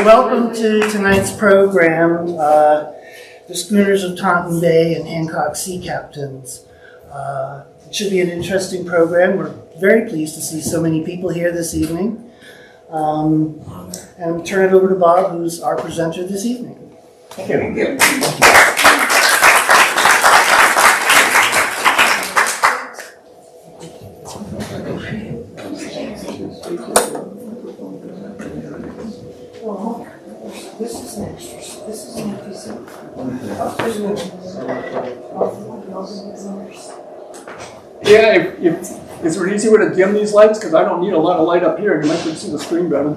So welcome to tonight's program, the Schooners of Taunton Bay and Hancock Sea Captains. It should be an interesting program. We're very pleased to see so many people here this evening. And turn it over to Bob, who's our presenter this evening. Thank you. This is an extra. This is an extra. Yeah, if is there an easy way to dim these lights? Because I don't need a lot of light up here, and you might be able to see the screen better.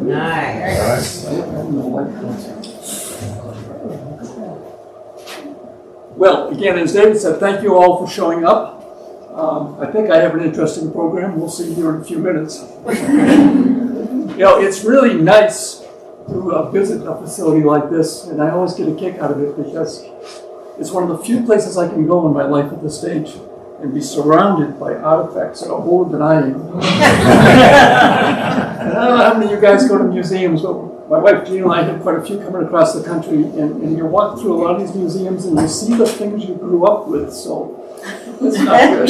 Nice. Well, again, as David said, thank you all for showing up. I think I have an interesting program. We'll see here in a few minutes. You know, it's really nice to visit a facility like this, and I always get a kick out of it because it's one of the few places I can go in my life at this stage and be surrounded by artifacts that are older than I am. And I don't know how many of you guys go to museums, but my wife Jean and I have quite a few coming across the country, and you walk through a lot of these museums and you see the things you grew up with, so it's not good.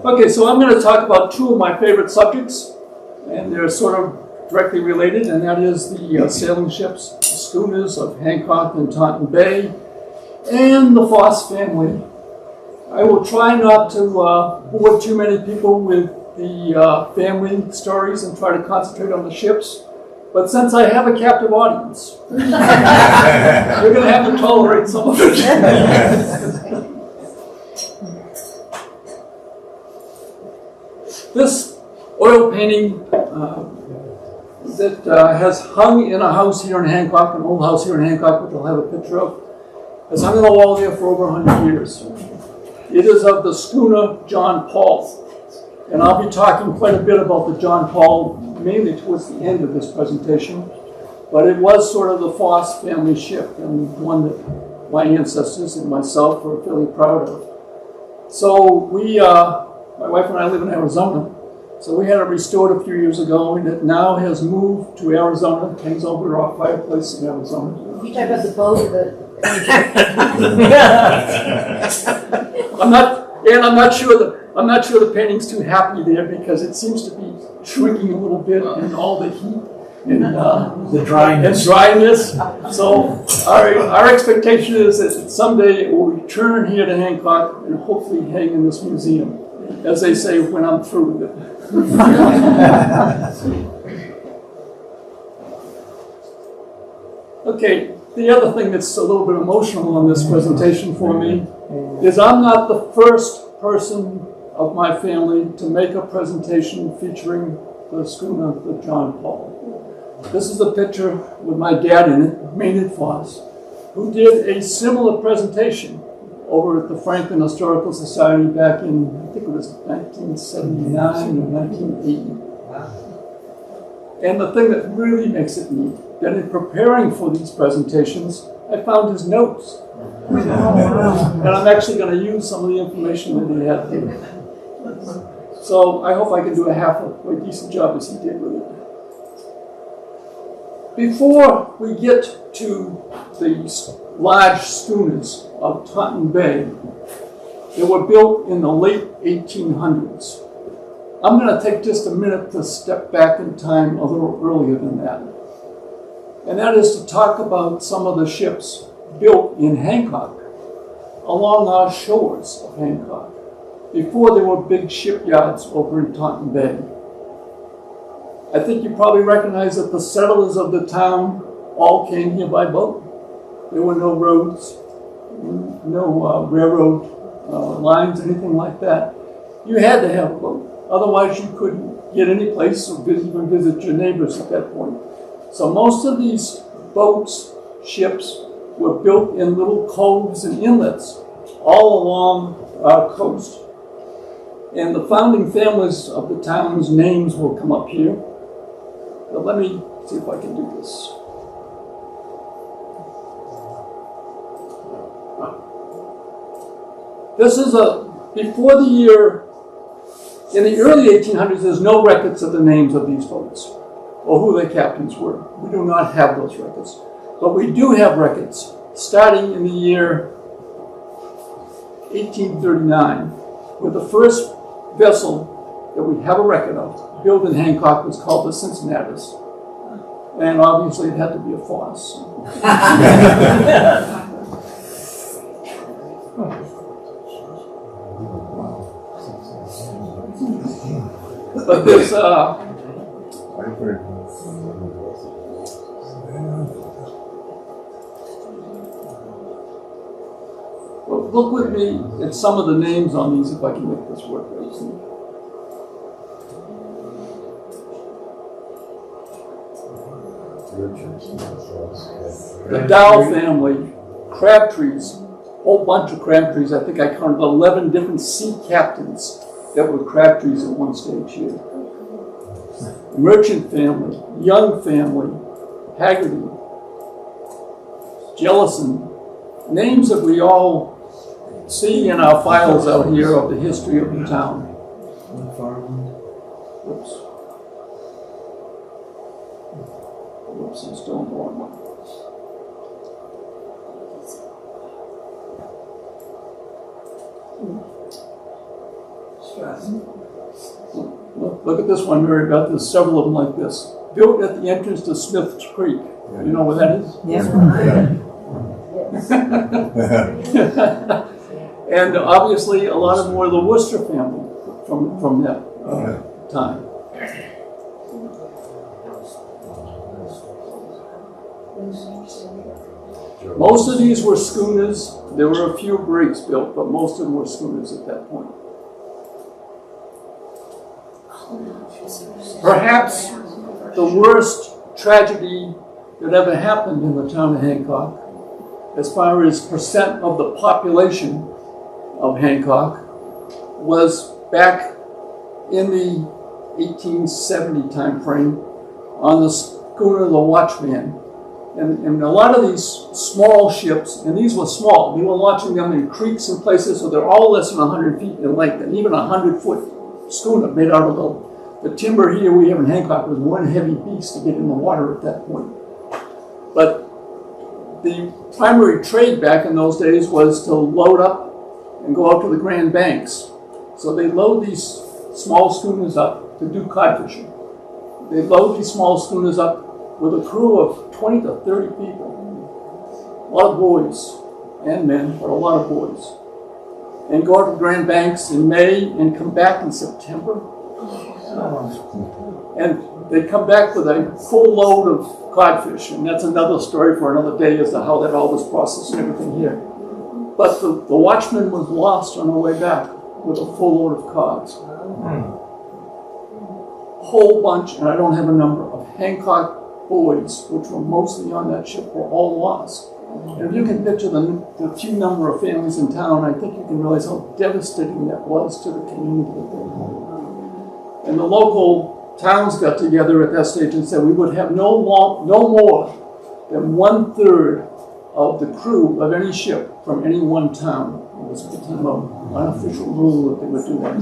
Okay, so I'm going to talk about two of my favorite subjects, and they're sort of directly related, and that is the sailing ships, the schooners of Hancock and Taunton Bay, and the Foss family. I will try not to bore too many people with the family stories and try to concentrate on the ships. But since I have a captive audience, you're going to have to tolerate some of it. This oil painting that has hung in a house here in Hancock, an old house here in Hancock, which I'll have a picture of, has hung on the wall there for over 100 years. It is of the schooner John Paul. And I'll be talking quite a bit about the John Paul, mainly towards the end of this presentation. But it was sort of the Foss family ship, and one that my ancestors and myself were fairly proud of. So my wife and I live in Arizona. So we had it restored a few years ago, and it now has moved to Arizona. It hangs over our fireplace in Arizona. You talk about the boat or the... I'm not sure the painting's too happy there because it seems to be shrinking a little bit in all the heat and the dryness. So our expectation is that someday it will return here to Hancock and hopefully hang in this museum, as they say, when I'm through with it. Okay, the other thing that's a little bit emotional on this presentation for me is I'm not the first person of my family to make a presentation featuring the schooner, the John Paul. This is a picture with my dad in it, Maynard Foss, who did a similar presentation over at the Franklin Historical Society back in, I think it was 1979 or 1980. And the thing that really makes it neat, that in preparing for these presentations, I found his notes. And I'm actually going to use some of the information that he had here. So I hope I can do a halfway decent job as he did with it. Before we get to these large schooners of Taunton Bay, they were built in the late 1800s. I'm going to take just a minute to step back in time a little earlier than that. And that is to talk about some of the ships built in Hancock, along our shores of Hancock, before there were big shipyards over in Taunton Bay. I think you probably recognize that the settlers of the town all came here by boat. There were no roads, no railroad lines, anything like that. You had to have a boat. Otherwise, you couldn't get any place or even visit your neighbors at that point. So most of these boats, ships, were built in little coves and inlets all along our coast. And the founding families of the town's names will come up here. But let me see if I can do this. This is before the year, in the early 1800s, there's no records of the names of these boats or who their captains were. We do not have those records. But we do have records starting in the year 1839, where the first vessel that we have a record of, built in Hancock, was called the Cincinnatus. And obviously it had to be a Foss. But there's well, look with me at some of the names on these if I can make this work. The Dow family, Crabtrees, whole bunch of Crabtrees. I think I counted 11 different sea captains that were Crabtrees at one stage here. Merchant family, Young family, Haggerty, Jellison, names that we all see in our files out here of the history of the town. Whoops. Whoops, I'm still on one. Look at this one, Mary Beth. There's several of them like this. Built at the entrance to Smith's Creek. You know where that is? Yes. And obviously, a lot of them were the Worcester family from that time. Most of these were schooners. There were a few brigs built, but most of them were schooners at that point. Perhaps the worst tragedy that ever happened in the town of Hancock, as far as percent of the population of Hancock, was back in the 1870 time frame on the schooner the Watchman. And a lot of these small ships, and these were small, we were launching them in creeks and places, so they're all less than 100 feet in length, and even a 100-foot schooner made out of the timber here we have in Hancock was one heavy beast to get in the water at that point. But the primary trade back in those days was to load up and go out to the Grand Banks. So they load these small schooners up to do cod fishing. They load these small schooners up with a crew of 20 to 30 people. A lot of boys and men, but a lot of boys. And go out to Grand Banks in May and come back in September. And they come back with a full load of codfish, and that's another story for another day as to how that all was processed and everything here. But the Watchman was lost on the way back with a full load of cods. Whole bunch, and I don't have a number, of Hancock boys, which were mostly on that ship, were all lost. And if you can picture the few number of families in town, I think you can realize how devastating that was to the community at that point. And the local towns got together at that stage and said we would have no more than 1/3 of the crew of any ship from any one town. It was became an unofficial rule that they would do that.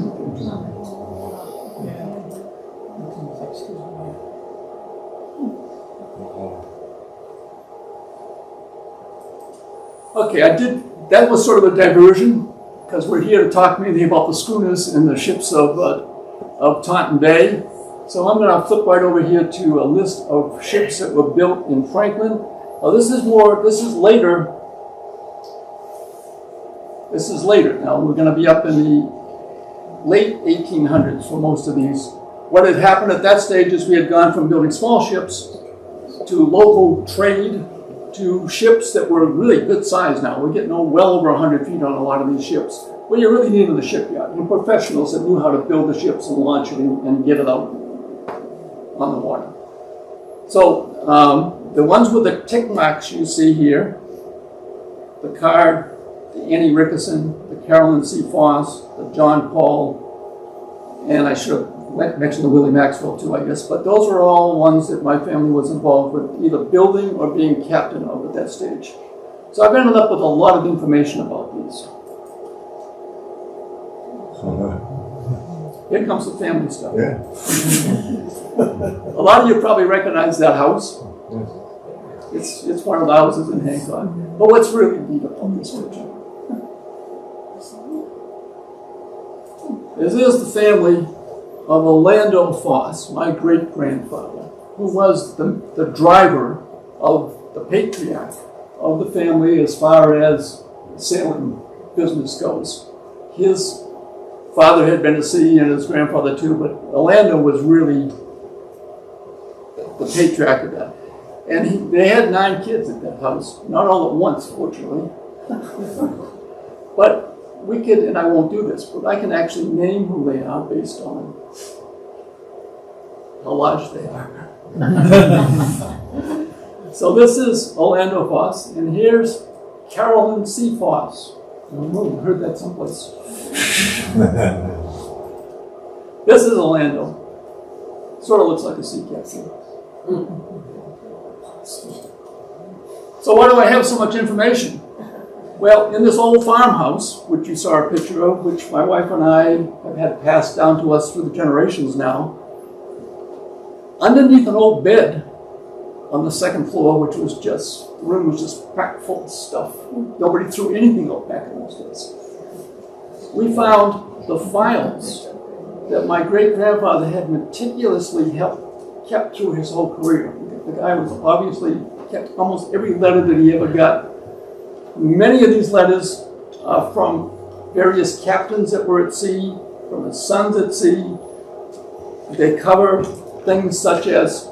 Okay, that was sort of a diversion, because we're here to talk mainly about the schooners and the ships of Taunton Bay. So I'm going to flip right over here to a list of ships that were built in Franklin. Now this is later. This is later. Now we're going to be up in the late 1800s for most of these. What had happened at that stage is we had gone from building small ships to local trade to ships that were really good size now. We're getting well over 100 feet on a lot of these ships. Well, you really needed a shipyard. You professionals that knew how to build the ships and launch it and get it out on the water. So the ones with the tick marks you see here, the Card, the Annie Rickerson, the Carolyn C. Foss, the John Paul, and I should have mentioned the Willie Maxwell too, I guess, but those are all ones that my family was involved with, either building or being captain of at that stage. So I've ended up with a lot of information about these. Here comes the family stuff. Yeah. A lot of you probably recognize that house. It's one of the houses in Hancock. But what's really neat about this picture? This is the family of Orlando Foss, my great-grandfather, who was the driver of the patriarch of the family as far as sailing business goes. His father had been to sea and his grandfather too, but Orlando was really the patriarch of that. And they had 9 kids at that house, not all at once, fortunately. But we could, and I won't do this, but I can actually name who they are based on how large they are. So this is Orlando Foss, and here's Carolyn C. Foss. I heard that someplace. This is Orlando. Sort of looks like a sea captain. So why do I have so much information? Well, in this old farmhouse, which you saw a picture of, which my wife and I have had passed down to us through the generations now, underneath an old bed on the 2nd floor, which was just, the room was just packed full of stuff. Nobody threw anything out back in those days. We found the files that my great-grandfather had meticulously kept through his whole career. The guy was obviously kept almost every letter that he ever got. Many of these letters are from various captains that were at sea, from his sons at sea. They cover things such as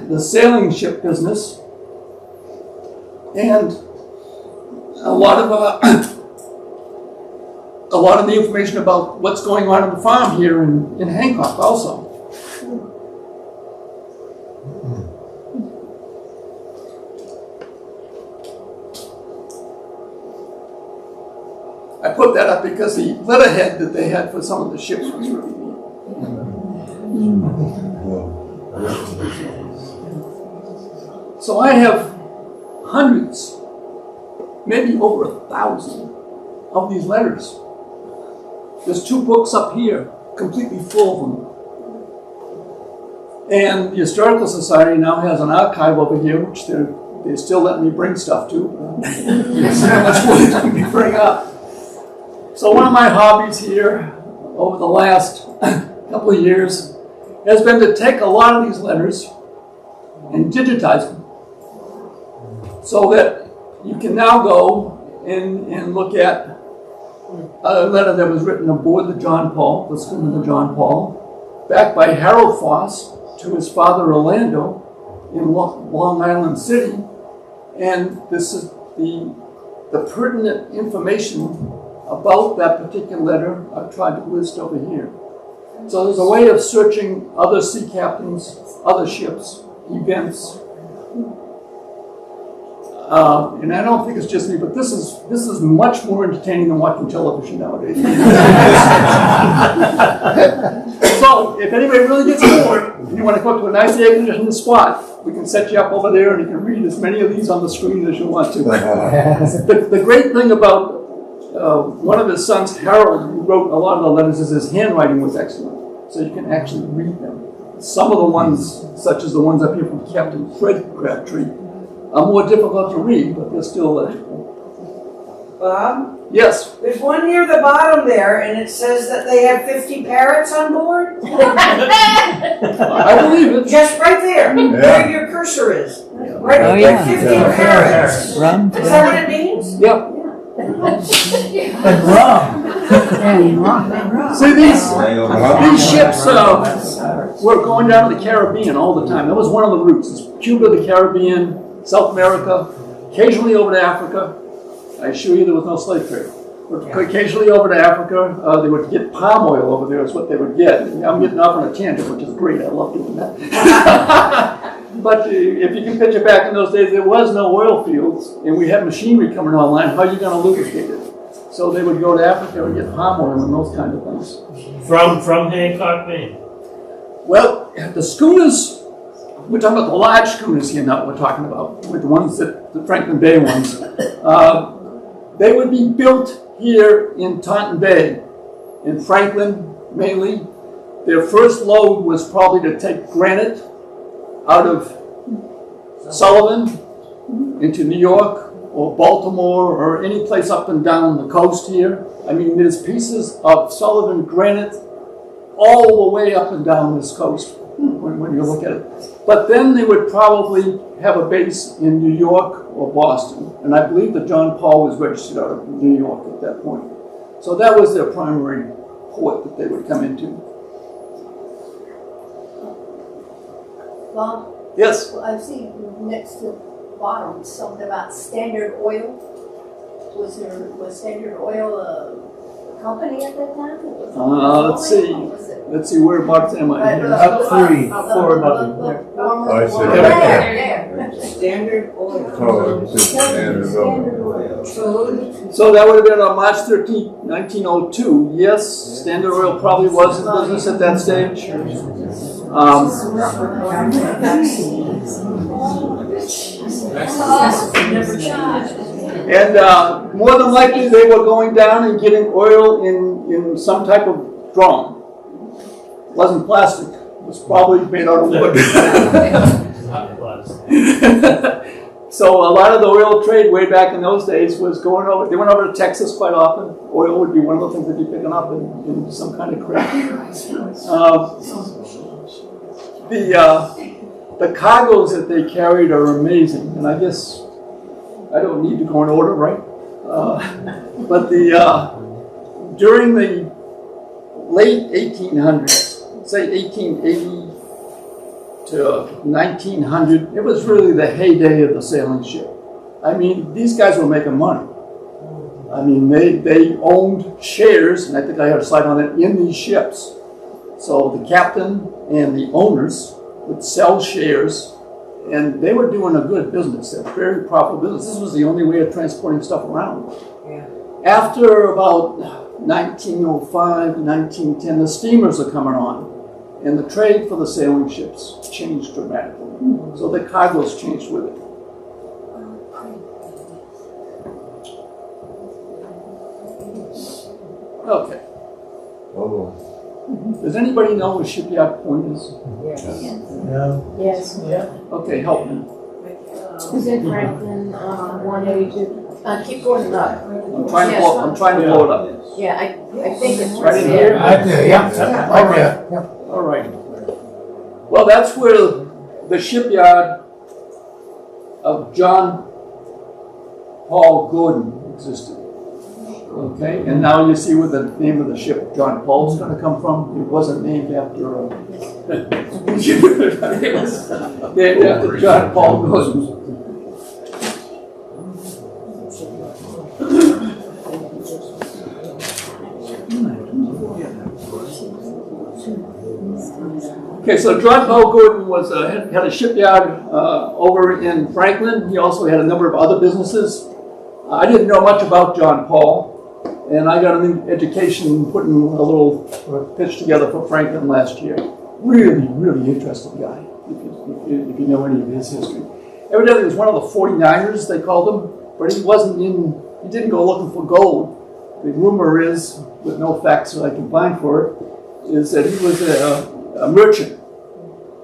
the sailing ship business and a lot of the information about what's going on in the farm here in Hancock also. I put that up because the letterhead that they had for some of the ships was really neat. So I have hundreds, maybe over 1,000 of these letters. There's 2 books up here, completely full of them. And the Historical Society now has an archive over here, which they're still letting me bring stuff to. There's how much more they let me bring up. So one of my hobbies here over the last couple of years has been to take a lot of these letters and digitize them so that you can now go and look at a letter that was written aboard the John Paul, the schooner the John Paul, back by Harold Foss to his father Orlando in Long Island City. And this is the pertinent information about that particular letter I've tried to list over here. So there's a way of searching other sea captains, other ships, events. And I don't think it's just me, but this is much more entertaining than watching television nowadays. So if anybody really gets bored and you want to go to a nice air-conditioned spot, we can set you up over there and you can read as many of these on the screen as you want to. The great thing about one of his sons, Harold, who wrote a lot of the letters, is his handwriting was excellent. So you can actually read them. Some of the ones, such as the ones up here from Captain Fred Crabtree, are more difficult to read, but they're still legible. Bob? Yes? There's one near the bottom there, and it says that they have 50 parrots on board. I believe it. Just right there, where your cursor is. Right Oh, there, yeah. 50 parrots. Rum. Is that what it means? Yep. And rum. See, these ships were going down to the Caribbean all the time. That was one of the routes. It's Cuba, the Caribbean, South America, occasionally over to Africa. I assure you there was no slave trade. But occasionally over to Africa, they would get palm oil over there is what they would get. I'm getting off on a tangent, which is great. I love doing that. But if you can picture back in those days, there was no oil fields, and we had machinery coming online. How are you going to lubricate it? So they would go to Africa and get palm oil and those kind of things. From Hancock, Maine. Well, the schooners, we're talking about the large schooners here now we're talking about, with the ones that, the Franklin Bay ones. They would be built here in Taunton Bay, in Franklin, mainly. Their first load was probably to take granite out of Sullivan into New York or Baltimore or any place up and down the coast here. I mean, there's pieces of Sullivan granite all the way up and down this coast when you look at it. But then they would probably have a base in New York or Boston. And I believe that John Paul was registered out of New York at that point. So that was their primary port that they would come into. Bob, Yes? well, I see next to the bottom something about Standard Oil. Was Standard Oil a company at that time? Let's see. Let's see, whereabouts am I here? Up 3, 4 above you. I see. There. Standard Oil. Oh, it's just standard oil. So that would have been on March 13th, 1902. Yes, Standard Oil probably was in business at that stage. And more than likely they were going down and getting oil in some type of drum. It wasn't plastic. It was probably made out of wood. So a lot of the oil trade way back in those days was going over, they went over to Texas quite often. Oil would be one of the things they'd be picking up in some kind of crate. The cargoes that they carried are amazing, and I guess I don't need to go in order, right? But during the late 1800s, say 1880 to 1900, it was really the heyday of the sailing ship. I mean, these guys were making money. I mean, they owned shares, and I think I had a slide on it, in these ships. So the captain and the owners would sell shares, and they were doing a good business, a very profitable business. This was the only way of transporting stuff around. Yeah. After about 1905 to 1910, the steamers are coming on, and the trade for the sailing ships changed dramatically. So the cargoes changed with it. Okay. Oh, Does anybody know where Shipyard Point is? No. Yes. Okay, help me. Is it Franklin, 182? Keep going up. I'm trying to blow it up. Yeah, I think it's Right right in there. Right there, yeah. Right there. All right. Well, that's where the shipyard of John Paul Gordon existed. Okay, and now you see where the name of the ship John Paul is going to come from. It wasn't named after it was named after John Paul Gordon. Okay, so John Paul Gordon was had a shipyard over in Franklin. He also had a number of other businesses. I didn't know much about John Paul, and I got an education putting a little pitch together for Franklin last year. Really, really interesting guy, if you know any of his history. Evidently, he was one of the 49ers, they called him, but he didn't go looking for gold. The rumor is, with no facts that I can find for it, is that he was a merchant,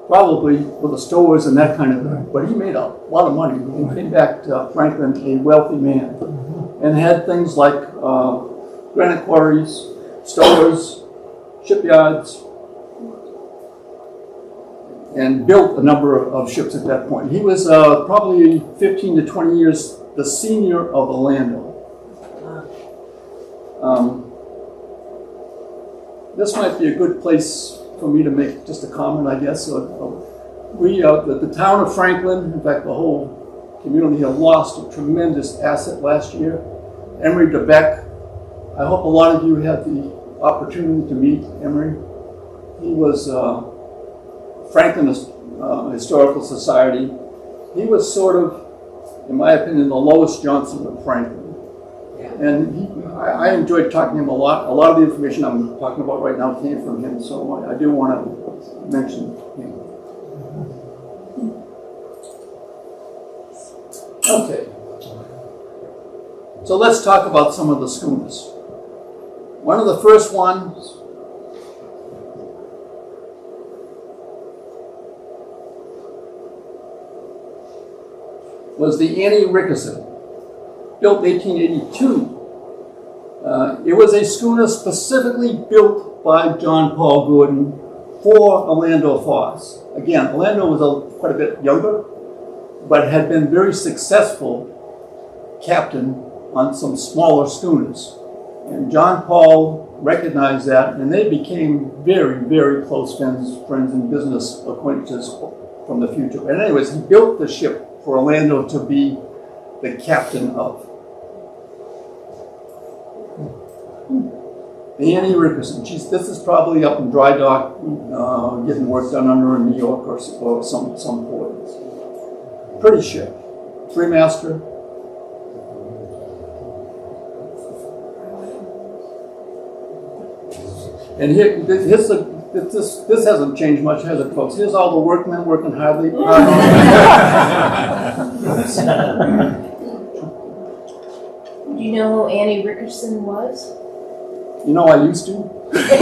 probably with the stores and that kind of thing. But he made a lot of money and came back to Franklin a wealthy man, and had things like granite quarries, stores, shipyards, and built a number of ships at that point. He was probably 15 to 20 years the senior of the landowner. This might be a good place for me to make just a comment, I guess. The town of Franklin, in fact, the whole community, have lost a tremendous asset last year. Emery DeBeck. I hope a lot of you had the opportunity to meet Emery. He was Franklin Historical Society. He was sort of, in my opinion, the Lois Johnson of Franklin. And I enjoyed talking to him a lot. A lot of the information I'm talking about right now came from him, so I do want to mention him. Okay. So let's talk about some of the schooners. One of the first ones was the Annie Rickerson, built 1882. It was a schooner specifically built by John Paul Gordon for Orlando Foss. Again, Orlando was quite a bit younger, but had been very successful captain on some smaller schooners. And John Paul recognized that, and they became very, very close friends and business acquaintances from the future. And anyways, he built the ship for Orlando to be the captain of. The Annie Rickerson. This is probably up in dry dock, getting work done under in New York or some port. Pretty ship. 3-master. And here, this hasn't changed much, has it, folks? Here's all the workmen working hardly. Do you know who Annie Rickerson was? You know, I used to. We should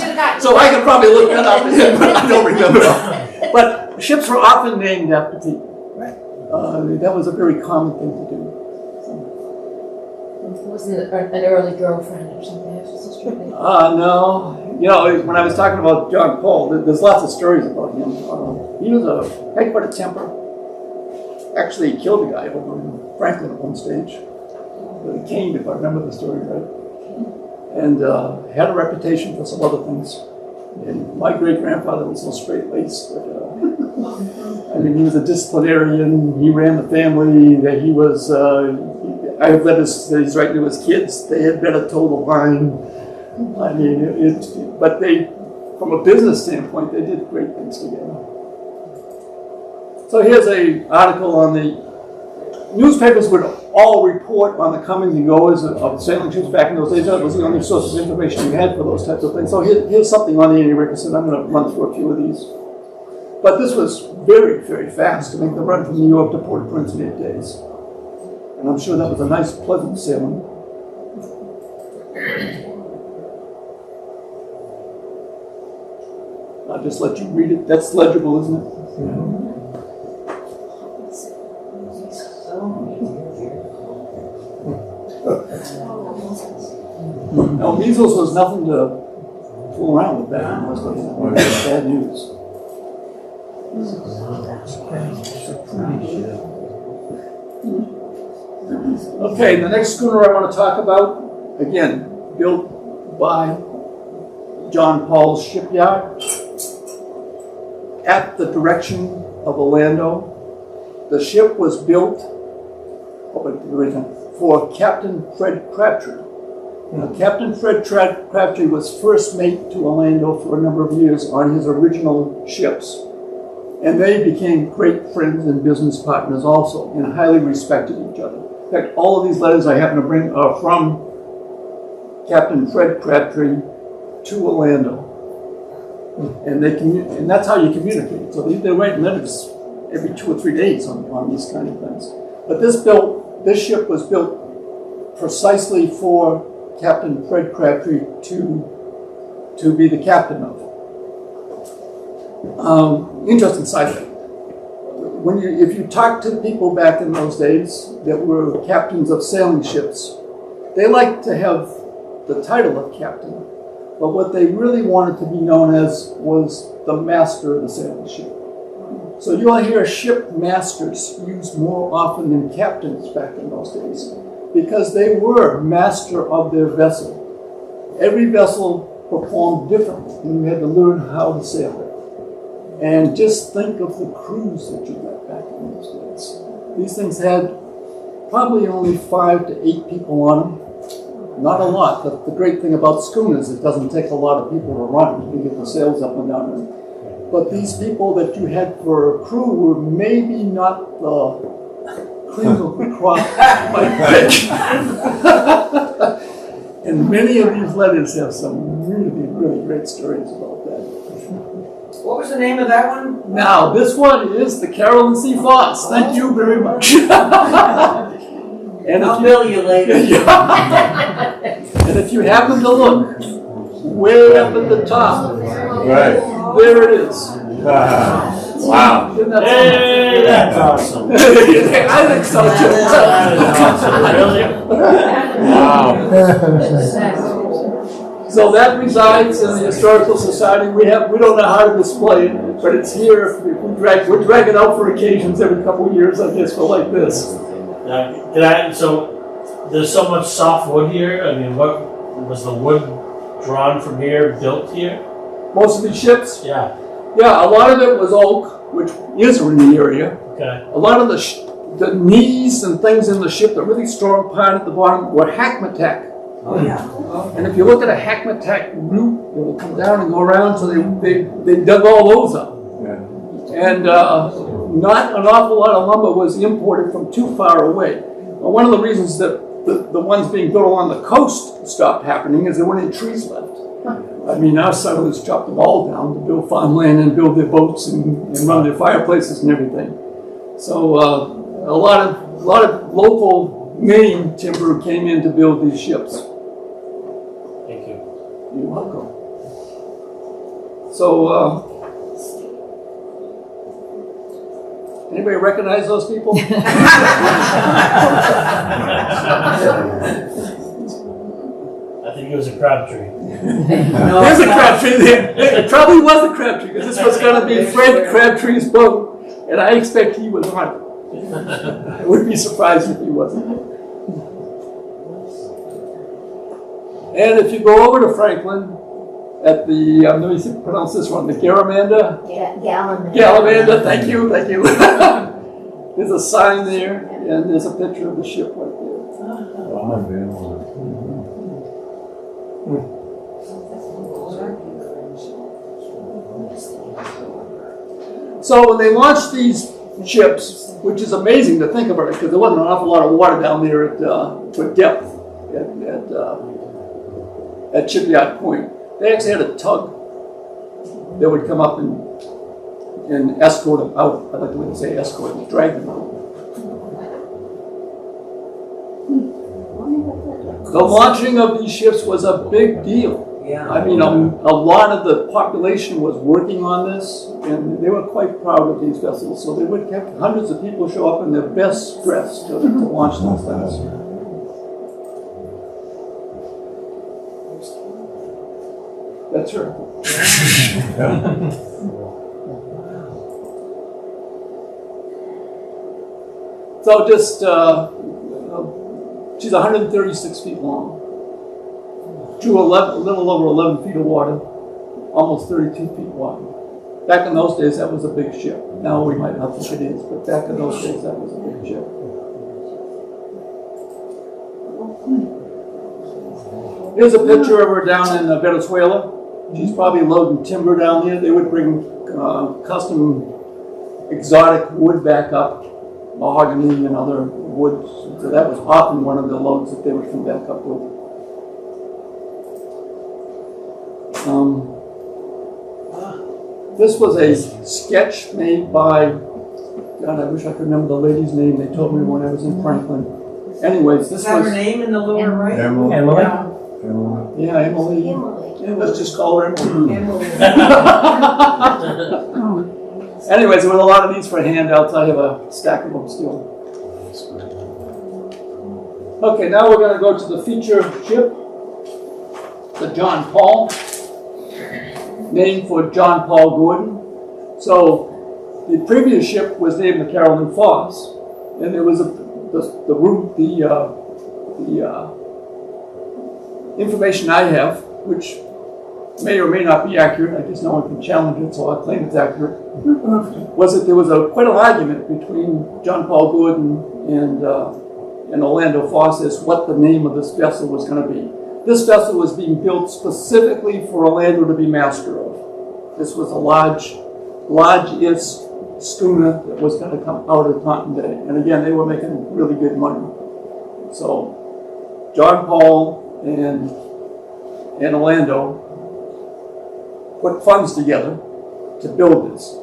have got. So I could probably look that up, but I don't remember. But ships were often named after people. That was a very common thing to do. Wasn't it an early girlfriend or something? No. You know, when I was talking about John Paul, there's lots of stories about him. He was had quite a temper. Actually, he killed a guy over in Franklin at one stage. With a cane, if I remember the story right. And had a reputation for some other things. And my great-grandfather was so straight-laced. I mean, he was a disciplinarian. He ran the family. That he was. I have letters that he's writing to his kids. They had better toe the line. I mean, but they, from a business standpoint, they did great things together. So here's an article on the newspapers would all report on the comings and goings of sailing ships back in those days. That was the only source of information we had for those types of things. So here's something on the Annie Rickerson. I'm going to run through a few of these. But this was very, very fast to make the run from New York to Port-au-Prince in 8 days. And I'm sure that was a nice, pleasant sailing. I'll just let you read it. That's legible, isn't it? No, measles was nothing to fool around with back in those days. It was bad news. Okay, the next schooner I want to talk about, again, built by John Paul's shipyard at the direction of Orlando. The ship was built for Captain Fred Crabtree. Now, Captain Fred Crabtree was first mate to Orlando for a number of years on his original ships. And they became great friends and business partners also, and highly respected each other. In fact, all of these letters I happen to bring are from Captain Fred Crabtree to Orlando. And and that's how you communicate. So they write letters every 2 or 3 days on these kind of things. But this ship was built precisely for Captain Fred Crabtree to be the captain of. Interesting side note. If you talk to people back in those days that were captains of sailing ships, they liked to have the title of captain, but what they really wanted to be known as was the master of the sailing ship. So you'll hear ship masters used more often than captains back in those days, because they were master of their vessel. Every vessel performed differently, and you had to learn how to sail it. And just think of the crews that you met back in those days. These things had probably only 5 to 8 people on them. Not a lot. The great thing about schooners, it doesn't take a lot of people to run. You can get the sails up and down. But these people that you had for a crew were maybe not the cream of the crop by pitch. And many of these letters have some really, really great stories about that. What was the name of that one? Now, this one is the Carolyn C. Foss. Thank you very much. And I'll bill you later. And if you happen to look, way up at the top, Right. there it is. Wow. Isn't that Hey, that's awesome. something? I think so too. That is awesome, really? Wow. So that resides in the Historical Society. We don't know how to display it, but it's here. We drag it out for occasions every couple of years, I guess, for like this. So there's so much soft wood here. I mean, what was the wood drawn from here, built here? Most of these ships, Yeah. yeah, a lot of it was oak, which is in the area. Okay. A lot of the knees and things in the ship, the really strong part at the bottom, were hackmatack. Oh, yeah. And if you look at a hackmatack root, it will come down and go around, so they dug all those up. Yeah. And not an awful lot of lumber was imported from too far away. Well, one of the reasons that the ones being built along the coast stopped happening is there weren't any trees left. I mean, our settlers chopped them all down to build farmland and build their boats and run their fireplaces and everything. So a lot of local Maine timber came in to build these ships. Thank you. You're welcome. So, anybody recognize those people? I think it was a Crabtree. There's a Crabtree there. It probably was a Crabtree, because this was going to be Fred Crabtree's boat, and I expect he was on it. I wouldn't be surprised if he wasn't. And if you go over to Franklin, at the, let me pronounce this one, the Garamanda? Galamanda, thank you. There's a sign there, and there's a picture of the ship right there. Oh, man. So when they launched these ships, which is amazing to think about it, because there wasn't an awful lot of water down there at depth at Shipyard Point. They actually had a tug that would come up and escort them out. I like the way they say escort them, drag them out. The launching of these ships was a big deal. Yeah. I mean, a lot of the population was working on this, and they were quite proud of these vessels. So they would have hundreds of people show up in their best dress to launch these things. That's her. So just, she's 136 feet long. Drew a little over 11 feet of water, almost 32 feet wide. Back in those days, that was a big ship. Now we might not think it is, but back in those days, that was a big ship. Here's a picture of her down in Venezuela. She's probably loading timber down there. They would bring custom exotic wood back up, mahogany and other woods. So that was often one of the loads that they would come back up with. This was a sketch made by, God, I wish I could remember the lady's name. They told me when I was in Franklin. Anyways, this Is that her was, name in the lower right? Emily. Emily? yeah, Emily. Yeah, let's just call her Emily. Anyways, there were a lot of these for handouts. I have a stack of them still. Okay, now we're going to go to the feature ship, the John Paul, named for John Paul Gordon. So the previous ship was named the Carolyn Foss, and there was the information I have, which may or may not be accurate, I guess no one can challenge it, so I'll claim it's accurate, was that there was quite an argument between John Paul Gordon and Orlando Foss as what the name of this vessel was going to be. This vessel was being built specifically for Orlando to be master of. This was a large-ish schooner that was going to come out of Taunton Bay. And again, they were making really good money. So John Paul and Orlando put funds together to build this.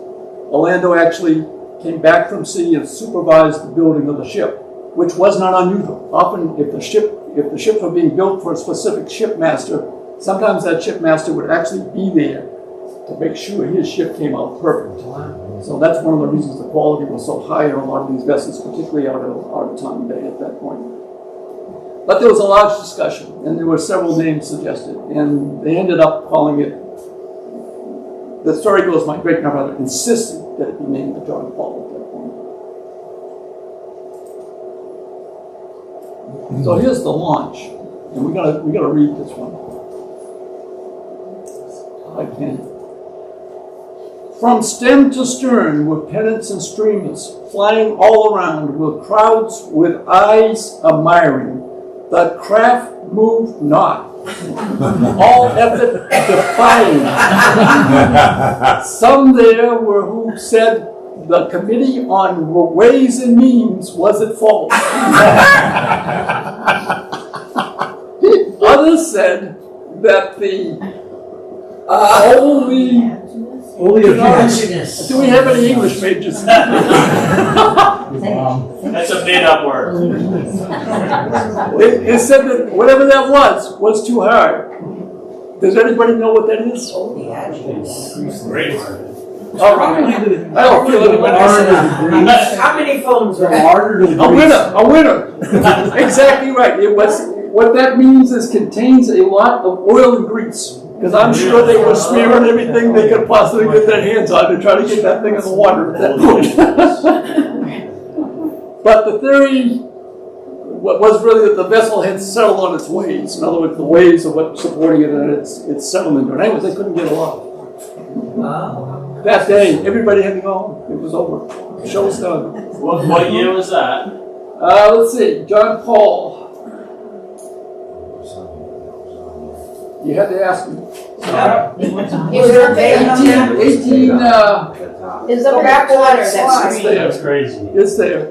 Orlando actually came back from sea and supervised the building of the ship, which was not unusual. Often, if the ships were being built for a specific shipmaster, sometimes that shipmaster would actually be there to make sure his ship came out perfect. So that's one of the reasons the quality was so high in a lot of these vessels, particularly out of Taunton Bay at that point. But there was a large discussion, and there were several names suggested, and they ended up calling it, the story goes, my great-grandfather insisted that it be named the John Paul at that point. So here's the launch, and we gotta read this one. I can. From stem to stern were pennants and streamers flying all around, with crowds with eyes admiring. The craft moved not, all effort defying. Some there were who said the Committee on Ways and Means was at fault. Others said that the Only do we have any English majors? That's a made-up word. They said that whatever that was too hard. Does anybody know what that is? Great. All right. I don't feel anybody. How many phones are there? A winner. Exactly right. It was. What that means is contains a lot of oil and grease. Because I'm sure they were smearing everything they could possibly get their hands on to try to get that thing in the water at that point. But the theory was really that the vessel had settled on its ways. In other words, the ways of what supporting it and its settlement. But anyways, they couldn't get aloft. That day, everybody had to go. It was over. Show's done. What year was that? Let's see. John Paul. You had to ask me. It was up there. 18, It was up Go in back the to water, that that slide. screen. That's crazy. it's there.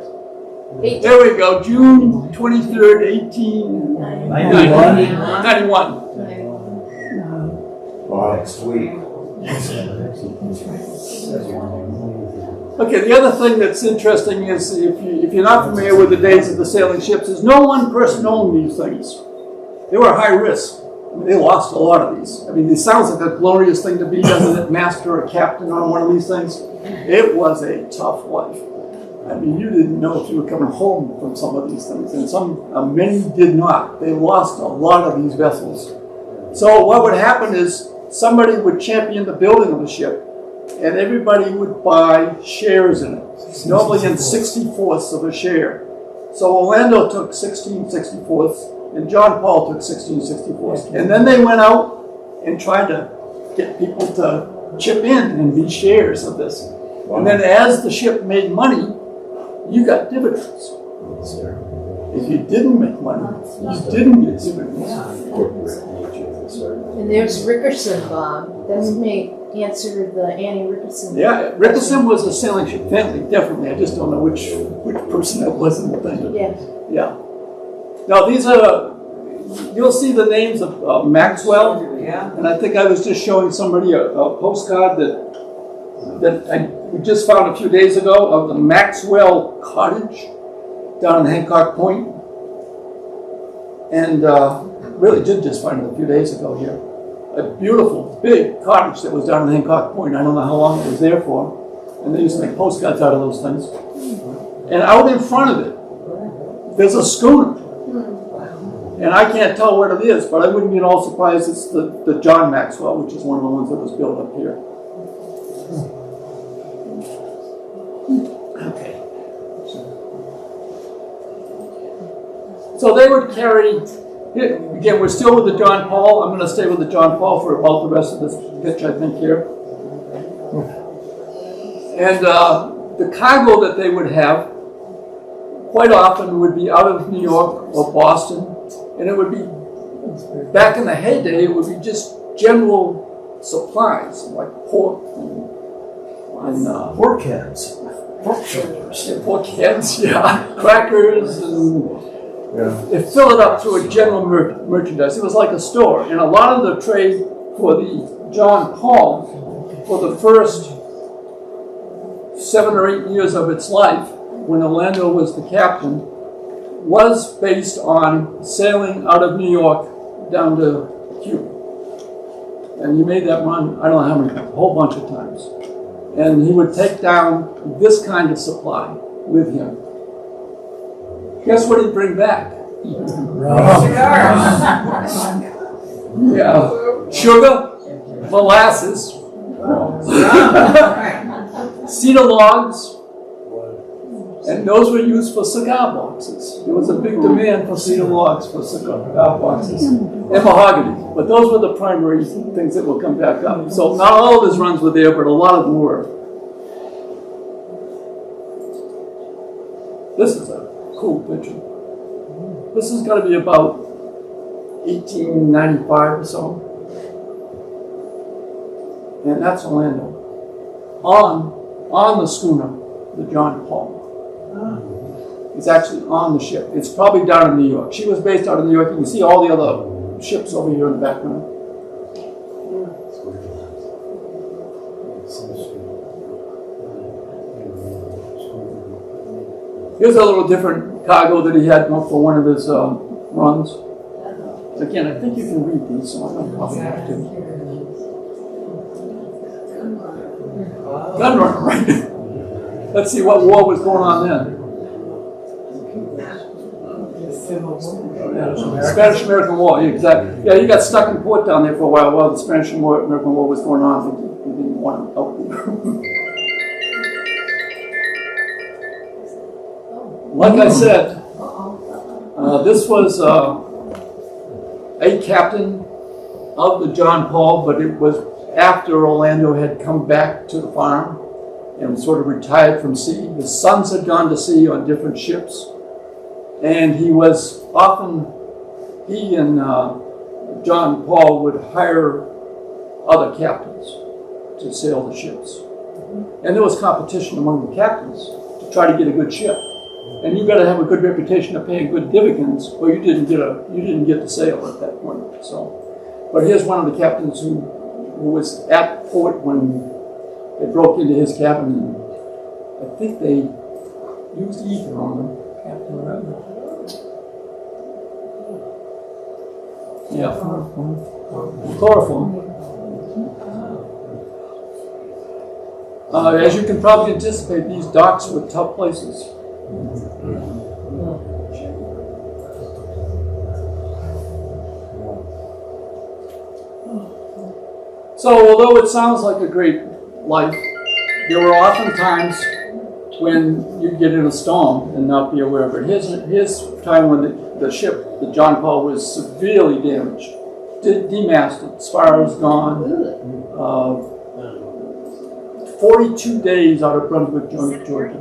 18. There we go. June 23rd, 1891. Next week. Okay, the other thing that's interesting is if you're not familiar with the days of the sailing ships, is no one person owned these things. They were high risk. I mean, they lost a lot of these. I mean, it sounds like a glorious thing to be, doesn't it, master or captain on one of these things? It was a tough life. I mean, you didn't know if you were coming home from some of these things, and many did not. They lost a lot of these vessels. So what would happen is somebody would champion the building of a ship, and everybody would buy shares in it, normally in 64ths of a share. So Orlando took 16/64ths, and John Paul took 16/64ths. And then they went out and tried to get people to chip in and be shares of this. And then as the ship made money, you got dividends. If you didn't make money, you didn't get dividends. And there's Rickerson, Bob. That may answer the Annie Rickerson. Yeah, Rickerson was a sailing ship family, definitely. I just don't know which person that was in the thing. Yeah. Yeah. Now these are, you'll see the names of Maxwell. Yeah. And I think I was just showing somebody a postcard that we just found a few days ago of the Maxwell Cottage down in Hancock Point. And really did just find it a few days ago here. A beautiful, big cottage that was down in Hancock Point. I don't know how long it was there for. And they used to make postcards out of those things. And out in front of it, there's a schooner. And I can't tell what it is, but I wouldn't be at all surprised it's the John Maxwell, which is one of the ones that was built up here. Okay. So they would carry, again, we're still with the John Paul. I'm going to stay with the John Paul for about the rest of this pitch, I think, here. And the cargo that they would have quite often would be out of New York or Boston. And it would be, back in the heyday, it would be just general supplies, like pork and Pork heads, pork shoulders. pork heads, yeah, crackers, and they fill it up to a general merchandise. It was like a store. And a lot of the trade for the John Paul, for the first 7 or 8 years of its life, when Orlando was the captain, was based on sailing out of New York down to Cuba. And he made that run, I don't know how many, a whole bunch of times. And he would take down this kind of supply with him. Guess what he'd bring back? Cigars. Yeah, sugar, molasses, cedar logs, and those were used for cigar boxes. There was a big demand for cedar logs for cigar boxes and mahogany. But those were the primary things that will come back up. So not all of his runs were there, but a lot of them were. This is a cool picture. This is going to be about 1895 or so. And that's Orlando. On the schooner, the John Paul. It's actually on the ship. It's probably down in New York. She was based out of New York. You can see all the other ships over here in the background. Here's a little different cargo that he had for one of his runs. Again, I think you can read these, so I don't probably have to. Gun runner, right? Let's see what war was going on then. Spanish-American War, yeah, exactly. Yeah, he got stuck in port down there for a while the Spanish-American War was going on. He didn't want to out there. Like I said, this was a captain of the John Paul, but it was after Orlando had come back to the farm and sort of retired from sea. His sons had gone to sea on different ships, and he was often, he and John Paul would hire other captains to sail the ships. And there was competition among the captains to try to get a good ship. And you got to have a good reputation of paying good dividends, or you didn't get to sail at that point. So, but here's one of the captains who was at port when they broke into his cabin, and I think they used ether on him. Captain Ratner. Yeah, chloroform. As you can probably anticipate, these docks were tough places. So, although it sounds like a great life, there were often times when you'd get in a storm and not be aware of it. Here's time when the ship, the John Paul, was severely damaged, demasted, spars gone. 42 days out of Brunswick, Georgia.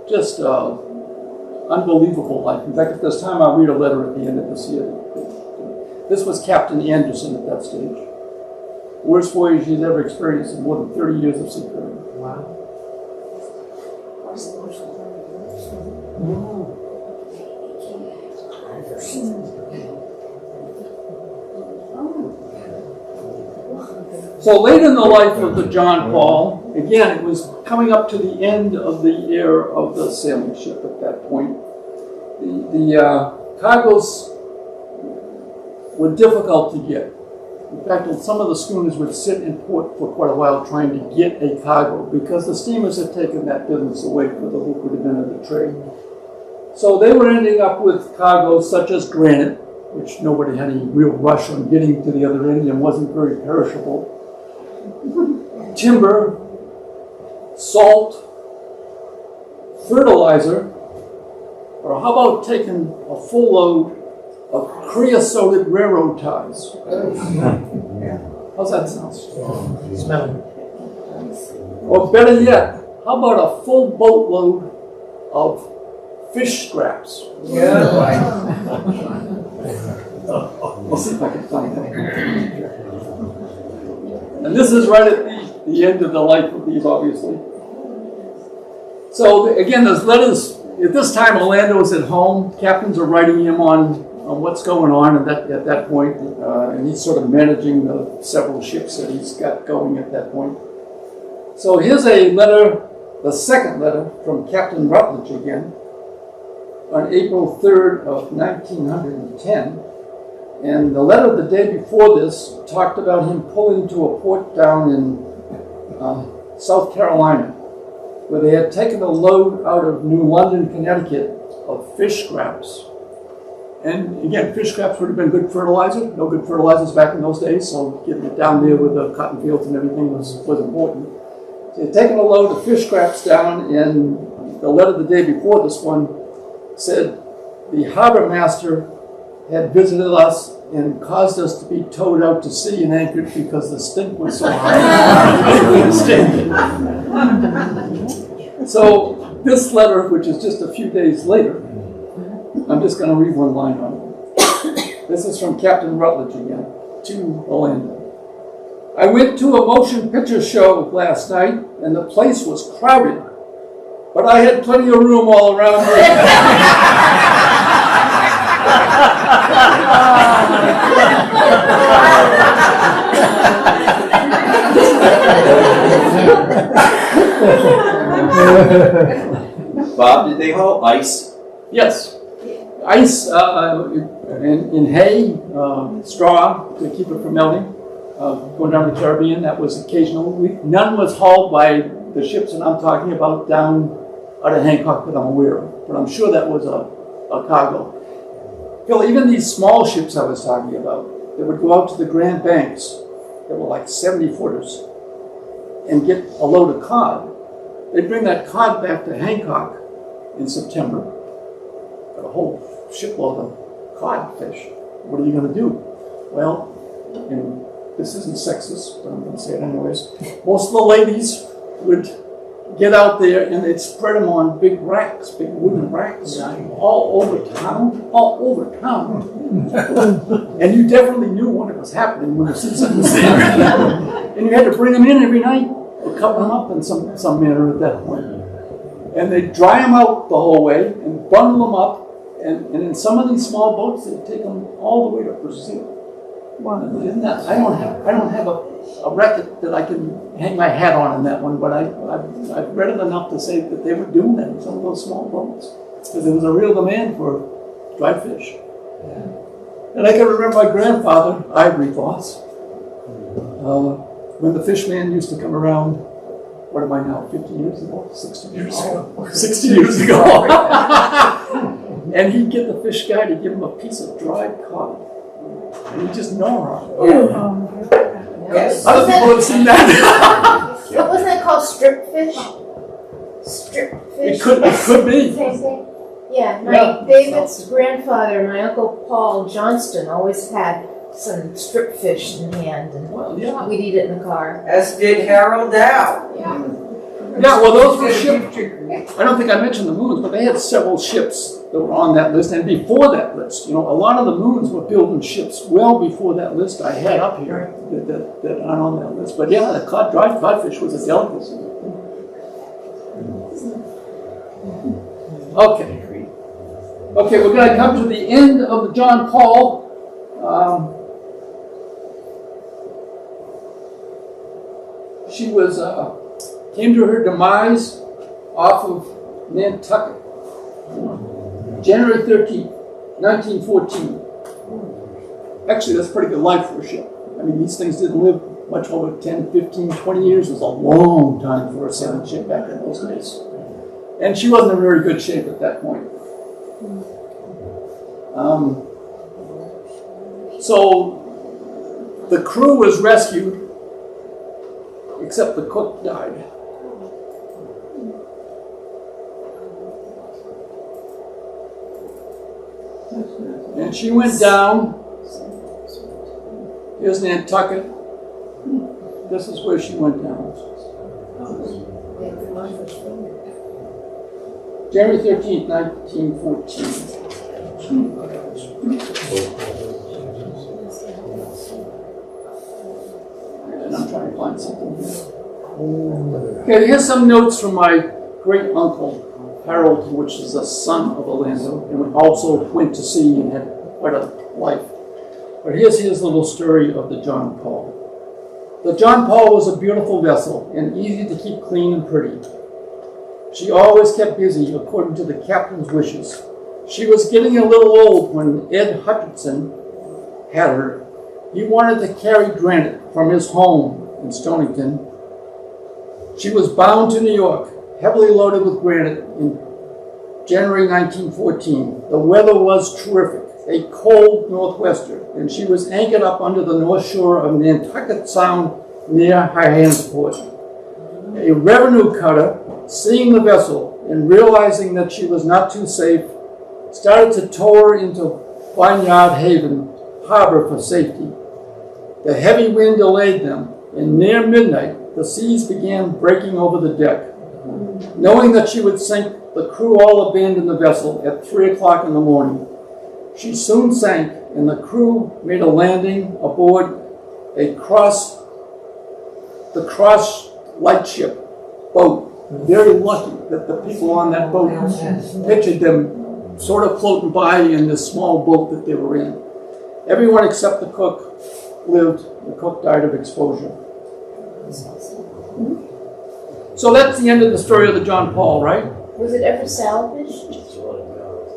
Just unbelievable life. In fact, at this time, I'll read a letter at the end of this year. This was Captain Anderson at that stage. Worst voyage he's ever experienced in more than 30 years of seafaring. Wow. So late in the life of the John Paul, again, it was coming up to the end of the era of the sailing ship at that point. The cargoes were difficult to get. In fact, some of the schooners would sit in port for quite a while trying to get a cargo because the steamers had taken that business away for the lucrative end of the trade. So they were ending up with cargoes such as granite, which nobody had any real rush on getting to the other end and wasn't very perishable. Timber, salt, fertilizer, or how about taking a full load of creosoted railroad ties? How's that sound? Smelling. Or better yet, how about a full boatload of fish scraps? Yeah. We'll see if I can find that. And this is right at the end of the life of these, obviously. So again, there's letters. At this time, Orlando's at home. Captains are writing him on what's going on at that point, and he's sort of managing the several ships that he's got going at that point. So here's a letter, the second letter from Captain Rutledge again, on April 3rd of 1910. And the letter the day before this talked about him pulling to a port down in South Carolina, where they had taken a load out of New London, Connecticut of fish scraps. And again, fish scraps would have been good fertilizer. No good fertilizers back in those days, so getting it down there with the cotton fields and everything was important. So they had taken a load of fish scraps down, and the letter the day before this one said the harbor master had visited us and caused us to be towed out to sea and anchored because the stink was so high. So this letter, which is just a few days later, I'm just going to read one line on it. This is from Captain Rutledge again, to Orlando. I went to a motion picture show last night, and the place was crowded, but I had plenty of room all around me. Bob, did they haul ice? Yes. Ice in hay, straw to keep it from melting. Going down the Caribbean, that was occasional. None was hauled by the ships that I'm talking about down out of Hancock that I'm aware of. But I'm sure that was a cargo. Phil, even these small ships I was talking about, that would go out to the Grand Banks, that were like 70 footers, and get a load of cod. They'd bring that cod back to Hancock in September. Got a whole shipload of codfish. What are you going to do? Well, and this isn't sexist, but I'm going to say it anyways. Most of the ladies would get out there and they'd spread them on big racks, big wooden racks, all over town. And you definitely knew when it was happening when the season was there. And you had to bring them in every night or cover them up in some manner at that point. And they'd dry them out the whole way and bundle them up. And in some of these small boats, they'd take them all the way to Brazil. Wow. I don't have a record that I can hang my hat on in that one, but I've read it enough to say that they were doing that in some of those small boats because there was a real demand for dried fish. Yeah. And I can remember my grandfather, Ivory Foss, when the fishman used to come around. What am I now? 50 years ago? 60 years ago? 60 years ago. And he'd get the fish guy to give him a piece of dried cod. And he'd just gnaw on it. Yes. Other people have seen that. What wasn't that called, strip fish? Strip fish? It could be. Same thing? Yeah, my David's grandfather, my Uncle Paul Johnston, always had some strip fish in hand, and Well, yeah. we'd eat it in the car. As did Harold Dow. Yeah, well, those were ships. I don't think I mentioned the moons, but they had several ships that were on that list. And before that list, a lot of the moons were building ships well before that list I had up here that aren't on that list. But yeah, the dried codfish was a delicacy. Okay, we're going to come to the end of the John Paul. She was came to her demise off of Nantucket, January 13th, 1914. Actually, that's a pretty good life for a ship. I mean, these things didn't live much over 10, 15, 20 years. It was a long time for a sailing ship back in those days. And she wasn't in very good shape at that point. So the crew was rescued, except the cook died. And she went down. Here's Nantucket. This is where she went down. January 13th, 1914. And I'm trying to find something here. Okay, here's some notes from my great uncle, Harold, which is the son of Orlando, and also went to sea and had quite a life. But here's his little story of the John Paul. The John Paul was a beautiful vessel and easy to keep clean and pretty. She always kept busy according to the captain's wishes. She was getting a little old when Ed Hutchinson had her. He wanted to carry granite from his home in Stonington She was bound to New York, heavily loaded with granite in January 1914. The weather was terrific, a cold northwester, and she was anchored up under the north shore of Nantucket Sound near Hyannisport. A revenue cutter, seeing the vessel and realizing that she was not too safe, started to tow her into Vineyard Haven Harbor for safety. The heavy wind delayed them, and near midnight, the seas began breaking over the deck. Knowing that she would sink, the crew all abandoned the vessel at 3 o'clock in the morning. She soon sank, and the crew made a landing aboard the cross lightship boat. Very lucky that the people on that boat pictured them sort of floating by in this small boat that they were in. Everyone except the cook lived. The cook died of exposure. So that's the end of the story of the John Paul, right? Was it ever salvaged?